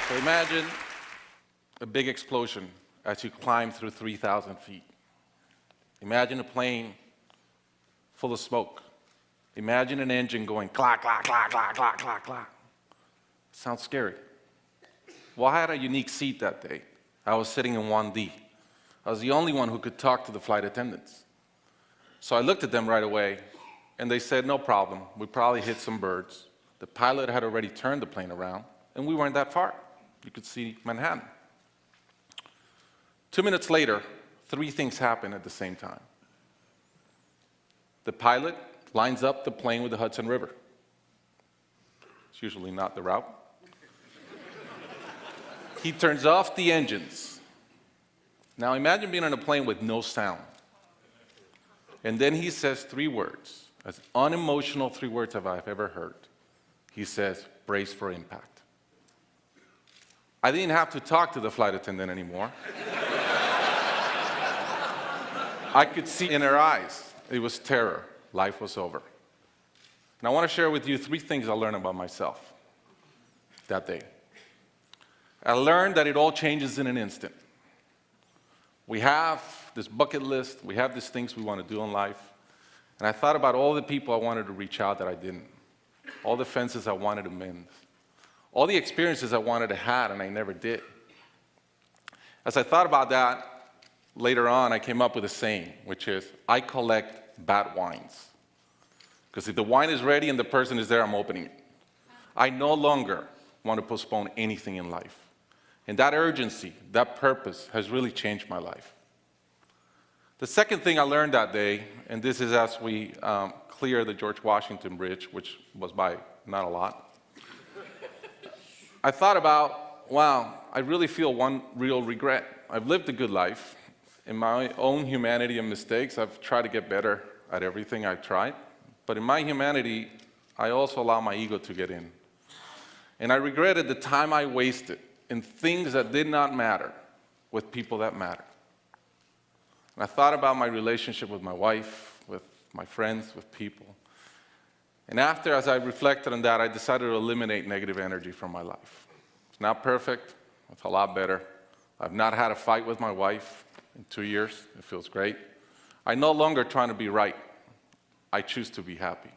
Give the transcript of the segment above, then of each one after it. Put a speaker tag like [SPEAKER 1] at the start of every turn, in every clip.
[SPEAKER 1] So imagine a big explosion as you climb through 3,000 feet. Imagine a plane full of smoke. Imagine an engine going clack, clack, clack, clack, clack, clack, clack. Sounds scary. Well, I had a unique seat that day. I was sitting in 1D. I was the only one who could talk to the flight attendants. So I looked at them right away, and they said, no problem. We probably hit some birds. The pilot had already turned the plane around, and we weren't that far. You could see Manhattan. 2 minutes later, 3 things happened at the same time. The pilot lines up the plane with the Hudson River. It's usually not the route. He turns off the engines. Now imagine being on a plane with no sound. And then he says 3 words, as unemotional 3 words as I've ever heard. He says, brace for impact. I didn't have to talk to the flight attendant anymore. I could see in her eyes, it was terror. Life was over. And I want to share with you 3 things I learned about myself that day. I learned that it all changes in an instant. We have this bucket list, we have these things we want to do in life, and I thought about all the people I wanted to reach out that I didn't, all the fences I wanted to mend, all the experiences I wanted to have and I never did. As I thought about that, later on I came up with a saying, which is, I collect bad wines. Because if the wine is ready and the person is there, I'm opening it. I no longer want to postpone anything in life. And that urgency, that purpose has really changed my life. The second thing I learned that day, and this is as we clear the George Washington Bridge, which was by not a lot, I thought about, wow, I really feel one real regret. I've lived a good life. In my own humanity and mistakes, I've tried to get better at everything I've tried. But in my humanity, I also allow my ego to get in. And I regretted the time I wasted in things that did not matter with people that matter. And I thought about my relationship with my wife, with my friends, with people. And after, as I reflected on that, I decided to eliminate negative energy from my life. It's not perfect. It's a lot better. I've not had a fight with my wife in 2 years. It feels great. I'm no longer trying to be right. I choose to be happy.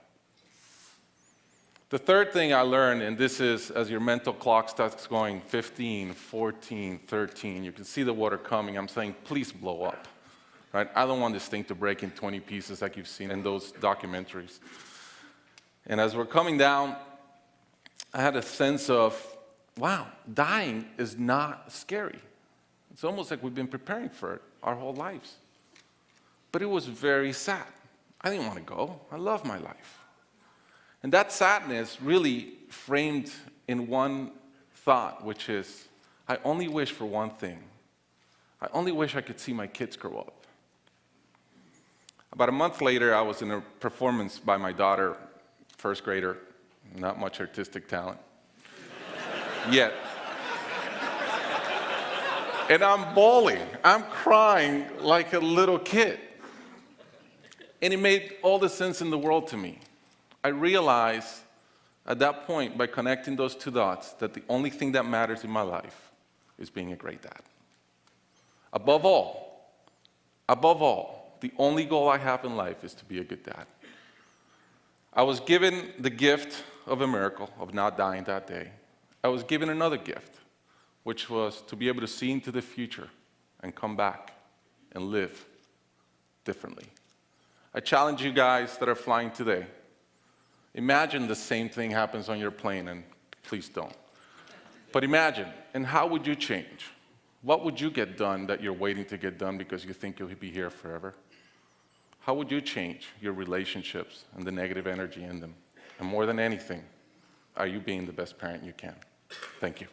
[SPEAKER 1] The third thing I learned, and this is as your mental clock starts going 15, 14, 13, you can see the water coming. I'm saying, please blow up. Right? I don't want this thing to break in 20 pieces like you've seen in those documentaries. And as we're coming down, I had a sense of, wow, dying is not scary. It's almost like we've been preparing for it our whole lives. But it was very sad. I didn't want to go. I love my life. And that sadness really framed in one thought, which is, I only wish for one thing. I only wish I could see my kids grow up. About a month later, I was in a performance by my daughter, first grader, not much artistic talent, yet. And I'm bawling, I'm crying like a little kid. And it made all the sense in the world to me. I realized at that point, by connecting those 2 dots, that the only thing that matters in my life is being a great dad. Above all, the only goal I have in life is to be a good dad. I was given the gift of a miracle of not dying that day. I was given another gift, which was to be able to see into the future and come back and live differently. I challenge you guys that are flying today. Imagine the same thing happens on your plane, and please don't. But imagine, and how would you change? What would you get done that you're waiting to get done because you think you'll be here forever? How would you change your relationships and the negative energy in them? And more than anything, are you being the best parent you can? Thank you.